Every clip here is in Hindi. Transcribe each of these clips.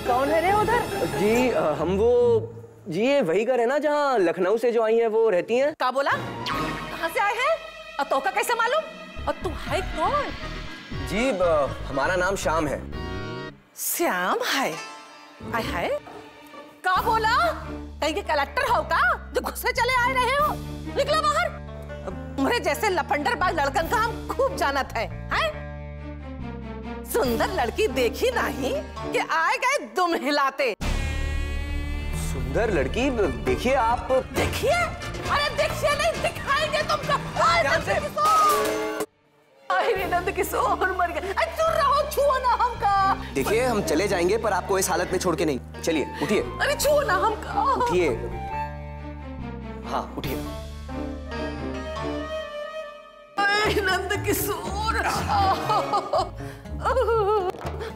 कौन है रे उधर? जी हम वो जी ये वही घर है ना जहाँ लखनऊ से जो आई हैं वो रहती हैं। क्या बोला? कहाँ से आए हैं? और तो का कैसे मालूम? और तू है कौन? जी हमारा नाम श्याम है। श्याम है? आय है? क्या बोला? कहीं के कलेक्टर हो का जो गुस्से चले आए रहे हो? निकलो बाहर। तुम्हारे जैसे लफंडर बाज लड़कन का हम खूब जानत है, हैं? सुंदर लड़की देखी नहीं कि आए गए दुम हिलाते। सुंदर लड़की देखिए आप। देखिए? अरे देखिए नहीं, दिखाएंगे तुमको। अरे नंद किशोर मर गए। दूर रहो, छुओ ना हमका। देखिए हम चले जाएंगे पर आपको इस हालत में छोड़ के नहीं। चलिए उठिए। अरे छुओ ना हमका। उठिए। हाँ उठिए। नंद किशोर।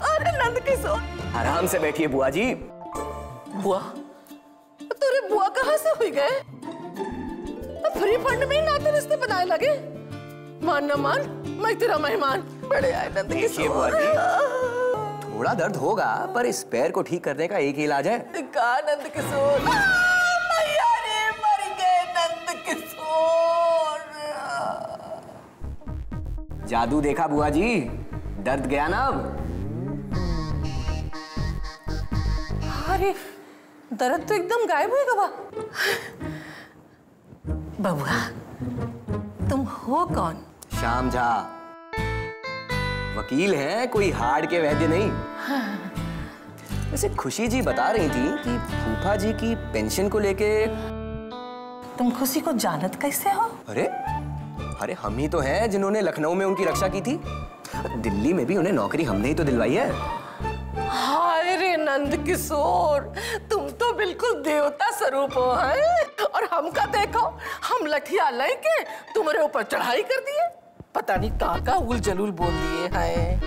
अरे नंद किशोर। आराम से बैठिए बुआ जी। बुआ? तेरे बुआ कहाँ से हुई गए? फ्री फंड में ही नाते रिश्ते बनाए लगे। मान न मान, मैं तेरा मेहमान। बड़े आए नंद किशोर। बुआ जी थोड़ा दर्द होगा पर इस पैर को ठीक करने का एक ही इलाज है। का नंद किशोर? मैया रे मर गए नंद किशोर। जादू देखा बुआ जी? दर्द गया ना अब? अरे दर्द तो एकदम गायब हो गया। बबुआ तुम हो कौन? श्याम झा, वकील हैं, कोई हाड़ के वैद्य नहीं। वैसे खुशी जी बता रही थी कि फूफा जी की पेंशन को लेके। तुम खुशी को जानत कैसे हो? अरे हम ही तो हैं जिन्होंने लखनऊ में उनकी रक्षा की थी। दिल्ली में भी उन्हें नौकरी हमने ही तो दिलवाई है। हाय रे नंद किशोर, तुम तो बिल्कुल देवता स्वरूप हो हैं। और हमका देखो, हम लठिया लेके तुम्हारे ऊपर चढ़ाई कर दिए। पता नहीं का उल जलूल बोल दिए हैं।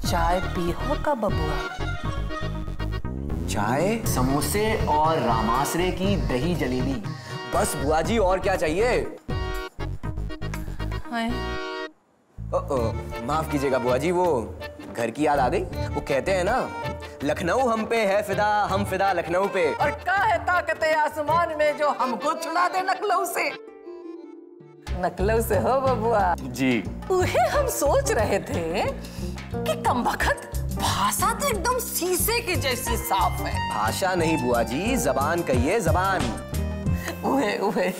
चाय पी हो का बबुआ? चाय, समोसे और रामासरे की दही जलेबी, बस बुआ जी और क्या चाहिए? माफ कीजिएगा बुआ जी, वो घर की याद आ गई। वो कहते हैं ना, लखनऊ हम पे है फिदा, हम फिदा लखनऊ पे। और क्या है ताकत आसमान में जो हमको छुड़ा दे नकलऊ से? नकलऊ से हो बबुआ? जी उहे हम सोच रहे थे कि कमबख्त भाषा तो एकदम शीशे की जैसी साफ है। भाषा नहीं बुआ जी, जबान कहिए, जबान। उहे उहे।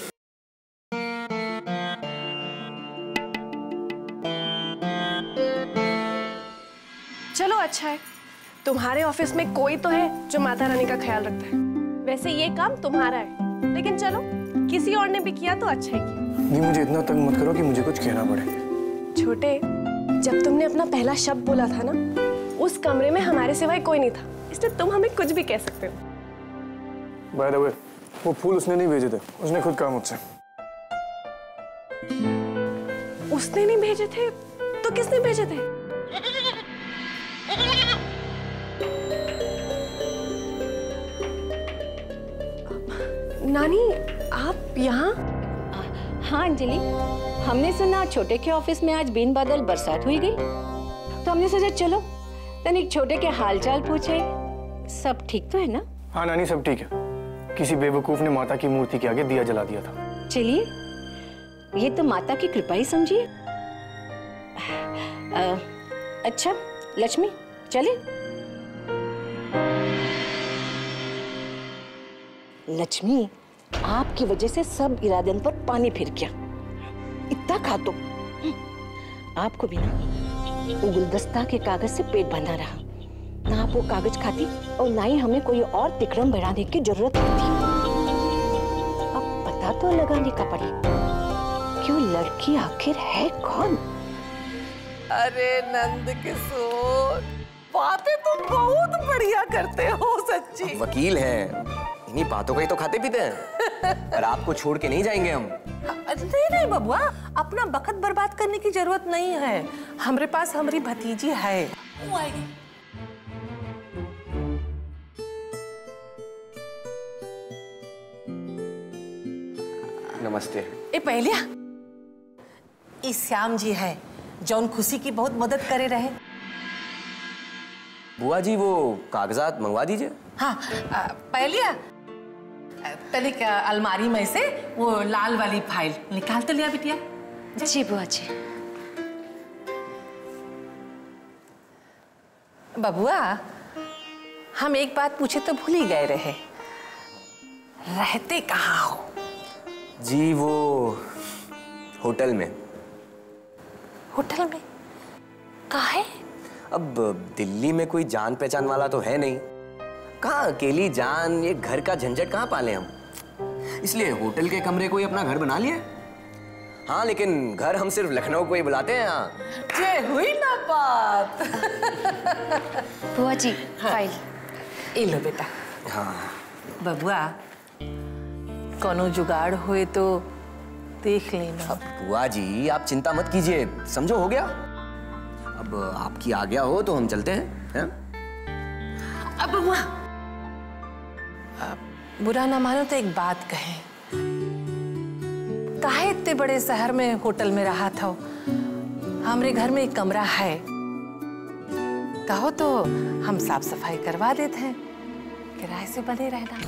चलो अच्छा है, तुम्हारे ऑफिस में कोई तो है जो माता रानी का ख्याल रखता है। वैसे ये काम तुम्हारा है, लेकिन चलो किसी और ने भी किया तो अच्छा ही किया। नहीं मुझे इतना तंग मत करो कि मुझे कुछ कहना पड़े। छोटे, जब तुमने अपना पहला शब्द बोला था ना, उस कमरे में हमारे सिवाय कोई नहीं था, इसलिए तुम हमें कुछ भी कह सकते हो। बाय द वे, वो फूल उसने नहीं भेजे थे, उसने खुद कहा मुझसे। उसने नहीं भेजे थे तो किसने भेजे थे? नानी, आप यहाँ? हाँ अंजलि, हमने सुना छोटे के ऑफिस में आज बिन बादल बरसात हुई गई, तो हमने सोचा चलो तनिक छोटे के हालचाल पूछे। सब ठीक तो है ना? हाँ नानी, सब ठीक है। किसी बेवकूफ ने माता की मूर्ति के आगे दिया जला दिया था। चलिए, ये तो माता की कृपा ही समझिए। अच्छा लक्ष्मी, चले? लक्ष्मी, आपकी वजह से सब इरादन पर पानी फिर गया। इतना खा तो आपको भी ना वो गुलदस्ता के कागज से पेट बंधा रहा। ना आप वो कागज खाती और ना ही हमें कोई और तिक्रम बढ़ाने की जरूरत पड़ती। अब पता तो लगाने का पड़े कि वो लड़की आखिर है कौन। अरे नंद किशोर, बातें तुम बहुत बढ़िया करते हो सच्ची। वकील हैं, इन्हीं बातों का ही तो खाते पीते हैं। और आपको छोड़ के नहीं जाएंगे हम। नहीं नहीं बबुआ, अपना वक्त बर्बाद करने की जरूरत नहीं है। हमारे पास हमारी भतीजी है, वो आएगी। नमस्ते। ए पहलिया, ई श्याम जी है जौन खुशी की बहुत मदद करे रहे। बुआ जी वो कागजात मंगवा दीजिए। हाँ पहलिया, तनिक अलमारी में से वो लाल वाली फाइल निकाल तो लिया बिटिया। जी बुआ जी। बबुआ, हम एक बात पूछे तो भूल ही गए रहे, रहते कहाँ हो? जी वो होटल में। होटल में? काहे? अब दिल्ली में कोई जान पहचान वाला तो है नहीं, कहाँ अकेली जान, ये घर का झंझट कहाँ पाले हम, इसलिए होटल के कमरे को ही अपना घर बना लिया। हाँ लेकिन घर हम सिर्फ लखनऊ को ही बुलाते हैं। यहाँ ये हुई ना बात। बुआ जी फाइल। ये लो बेटा। हाँ बबुआ, कोनो जुगाड़ हुए तो देख लेना। अब बुआ जी आप चिंता मत कीजिए, समझो हो गया। अब आपकी आज्ञा हो तो हम चलते हैं। अब बबुआ, बुरा ना मानो तो एक बात कहें, काहे इतने बड़े शहर में होटल में रहा था? हमारे घर में एक कमरा है, कहो तो हम साफ सफाई करवा देते हैं, किराए से बने रहना।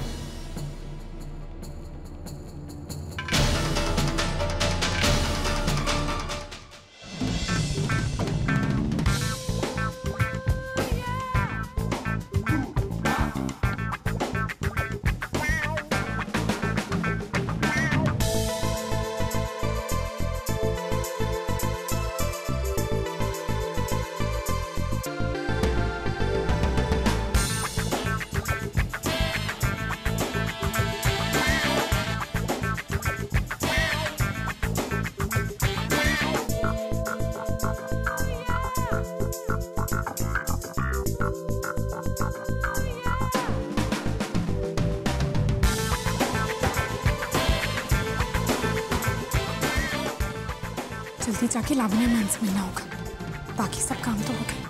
जल्दी जाके लावण्या मैम से मिलना होगा, बाकी सब काम तो हो गए,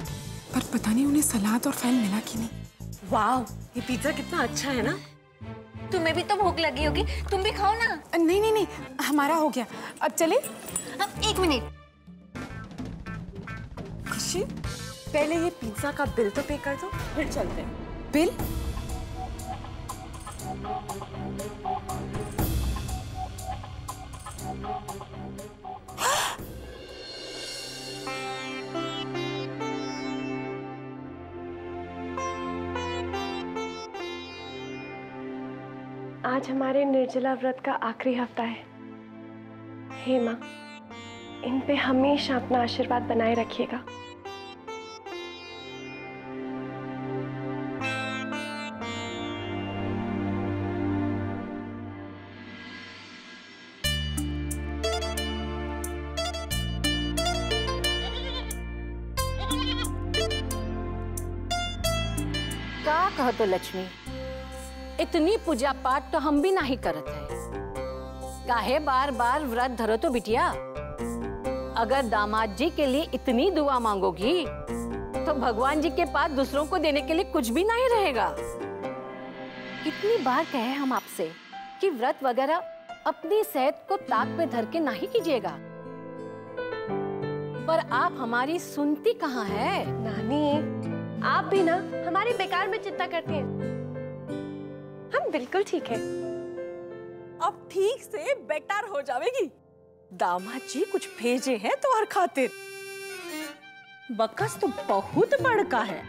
पर पता नहीं उन्हें सलाद और फाइल मिला कि नहीं। वाह, ये पिज्जा कितना अच्छा है ना। तुम्हें भी तो भूख लगी होगी, तुम भी खाओ ना। नहीं नहीं नहीं, हमारा हो गया, अब चले। अब 1 मिनट। खुशी, पहले ये पिज्जा का बिल तो पे कर दो, फिर चलते हैं। बिल? आज हमारे निर्जला व्रत का आखिरी हफ्ता है। हे माँ, इन पे हमेशा अपना आशीर्वाद बनाए रखिएगा। का कहतो लक्ष्मी, इतनी पूजा पाठ तो हम भी नहीं करत है, काहे बार बार व्रत धरो तो बिटिया। अगर दामाद जी के लिए इतनी दुआ मांगोगी तो भगवान जी के पास दूसरों को देने के लिए कुछ भी नहीं रहेगा। कितनी बार कहे हम आपसे कि व्रत वगैरह अपनी सेहत को ताक पे धर के नहीं कीजिएगा, पर आप हमारी सुनती कहाँ है। नानी, आप भी ना हमारी बेकार में चिंता करती हैं। हम बिल्कुल ठीक है। अब ठीक से बेटर हो जाएगी। दामाद जी कुछ भेजे हैं तो हर खातिर। बकस तो बहुत बड़का है।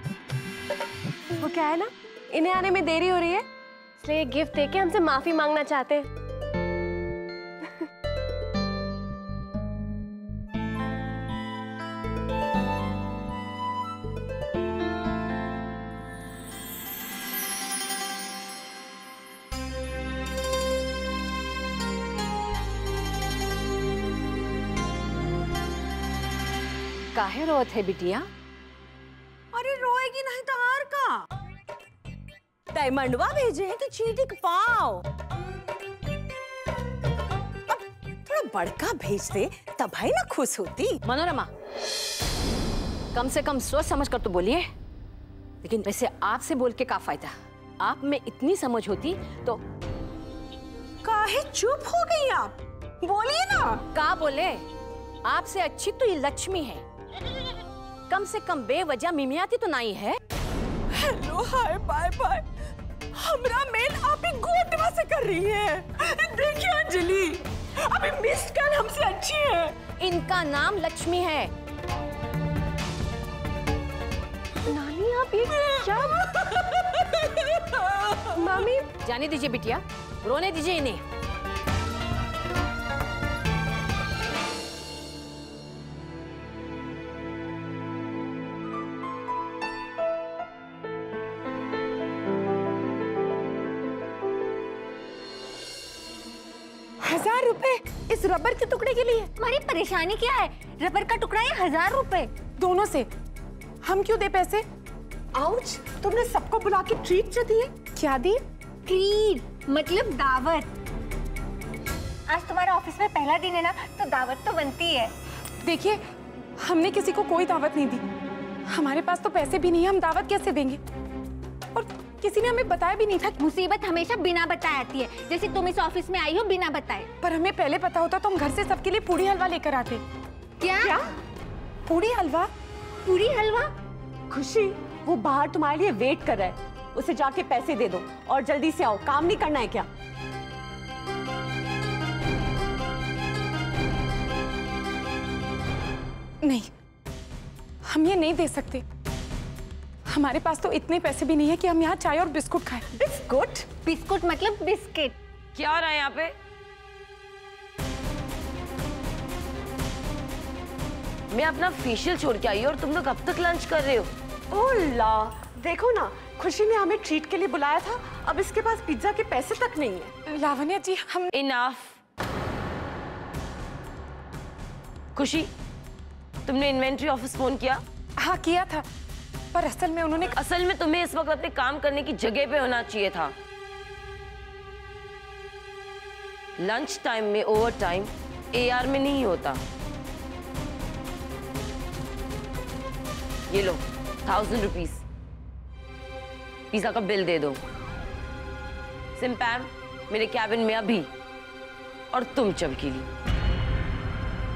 वो क्या है ना, इन्हें आने में देरी हो रही है, इसलिए ये गिफ्ट देके हमसे माफी मांगना चाहते हैं। काहे रोत है बिटिया? अरे रोएगी नहीं तो हार का? डायमंडवा भेजे हैं कि चीटी का पाव। अब थोड़ा बड़का भेज दे तब है ना खुश होती। मनोरमा, कम से कम सोच समझ कर तो बोलिए। लेकिन वैसे आपसे बोल के क्या फायदा? आप में इतनी समझ होती तो काहे चुप हो गई आप? बोलिए ना। का बोले? आपसे अच्छी तो ये लक्ष्मी है, कम से कम बेवजह मिमियाती तो नहीं है। हेलो हाय बाय बाय, हमरा मेल आप ही गोटवा से कर रही है। देखिए अंजलि, अभी मिस कॉल हमसे अच्छी है। इनका नाम लक्ष्मी है। नानी आप ये क्या? मामी जाने दीजिए बिटिया, रोने दीजिए इन्हें। ₹1000 इस रबर के टुकड़े के लिए? हमारी परेशानी क्या है? रबर का टुकड़ा है, ₹1000। दोनों से हम क्यों दे पैसे? आउच, तुमने सबको बुला के ट्रीट जो दिए। क्या दी? ट्रीट मतलब दावत। आज तुम्हारा ऑफिस में पहला दिन है ना, तो दावत तो बनती है। देखिए, हमने किसी को कोई दावत नहीं दी। हमारे पास तो पैसे भी नहीं है, हम दावत कैसे देंगे? और किसी ने हमें बताया भी नहीं था। मुसीबत हमेशा बिना बताए आती है, जैसे तुम इस ऑफिस में आई हो बिना बताए। पर हमें पहले पता होता तो हम घर से सबके लिए पूरी हलवा लेकर आते। क्या? पूरी हलवा? पूरी हलवा? खुशी, वो बाहर तुम्हारे लिए वेट कर रहा है, उसे जाके पैसे दे दो और जल्दी से आओ। काम नहीं करना है क्या? नहीं, हम ये नहीं दे सकते। हमारे पास तो इतने पैसे भी नहीं है कि हम यहाँ चाय और बिस्कुट खाएं। बिस्कुट? बिस्कुट मतलब बिस्किट। क्या हो रहा है यहाँ पे? मैं अपना फेशियल छोड़ के आई हूँ और तुम लोग अब तक लंच कर रहे हो। ओला, देखो ना, खुशी ने हमें ट्रीट के लिए बुलाया था, अब इसके पास पिज्जा के पैसे तक नहीं है। लावण्या जी, हम इनफ। खुशी, तुमने इन्वेंट्री ऑफिस फोन किया? हाँ किया था, पर असल में उन्होंने असल में तुम्हें इस वक्त अपने काम करने की जगह पे होना चाहिए था। लंच टाइम में ओवर टाइम AR में नहीं होता। ये लो 1000 रुपीज, पिज्जा का बिल दे दो। सिंपैम मेरे कैबिन में अभी, और तुम चमकीली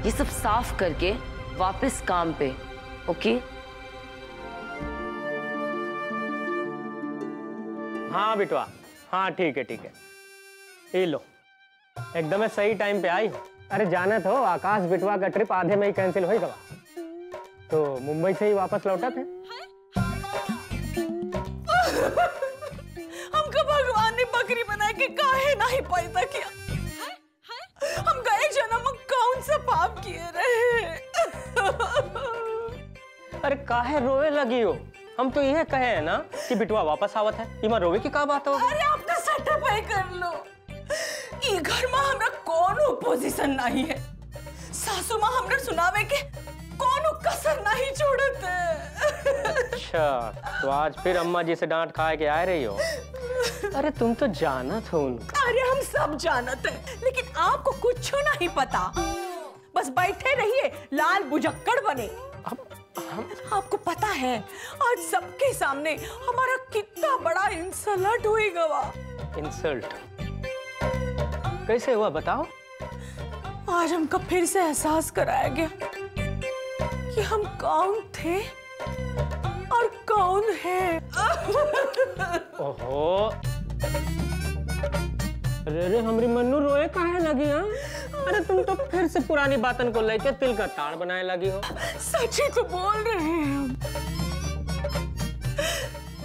ये सब साफ करके वापस काम पे। ओके? हाँ बिटवा, हाँ ठीक है ठीक है। ये लो, एकदम सही टाइम पे आई हो। अरे जाना तो आकाश बिटवा का ट्रिप आधे में ही कैंसिल हो गया, तो मुंबई से ही वापस लौटा थे। हमको भगवान ने बकरी बना के काहे नहीं पैदा किया? हम गए जन्म में कौन सा पाप किए रहे? अरे काहे रोए लगी हो? हम तो यह कहे हैं ना कि बिटवा वापस आवत है, इमा रोवे की का बात हो? अरे आप तो सटपाई कर लो। ये घर में हमरा कोनो पोजीशन नहीं है। सासू माँ हमरा सुनावे के कोनो कसर नहीं छोड़ते। अच्छा, तो आज फिर अम्मा जी से डांट खा के आ रही हो? अरे तुम तो जानत हो उनका। अरे हम सब जानते हैं, लेकिन आपको कुछ नहीं पता। बस बैठे रहिए, लाल बुजक्कड़ बने। आपको पता है आज सबके सामने हमारा कितना बड़ा इंसल्ट हुई गवा। इंसल्ट कैसे हुआ बताओ? आज हमको फिर से एहसास कराया गया कि हम कौन थे और कौन है। ओहो, अरे हमरी मन्नू रोए काहे लगी? हाँ, अरे तुम तो फिर से पुरानी बातन को लेके तिल का ताड़ बनाने लगी हो। सच ही तो बोल रहे हैं हम।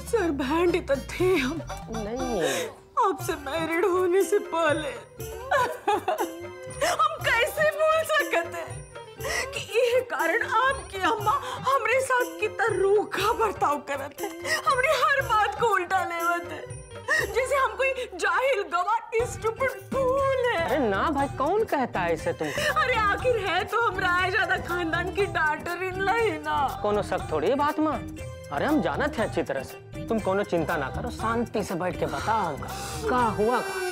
सर बैंड तो थे हम। नहीं, आपसे मैरिड होने से पहले हम कैसे भूल सकते हैं कि यह कारण आपकी अम्मा हमारे साथ कितना रूखा बर्ताव करत है, हमारी हर बात को उल्टा लेवत है, जैसे हम कोई जाहिल गवार स्टूपिड फूल है। अरे ना भाई, कौन कहता है इसे तुम? अरे आखिर है तो हम राय ज्यादा खानदान की डाटर इन लाई ना। कोनो शक थोड़ी है बात मां। अरे हम जानत हैं अच्छी तरह से, तुम कोनो चिंता ना करो, शांति से बैठ के बताओ का हुआ का।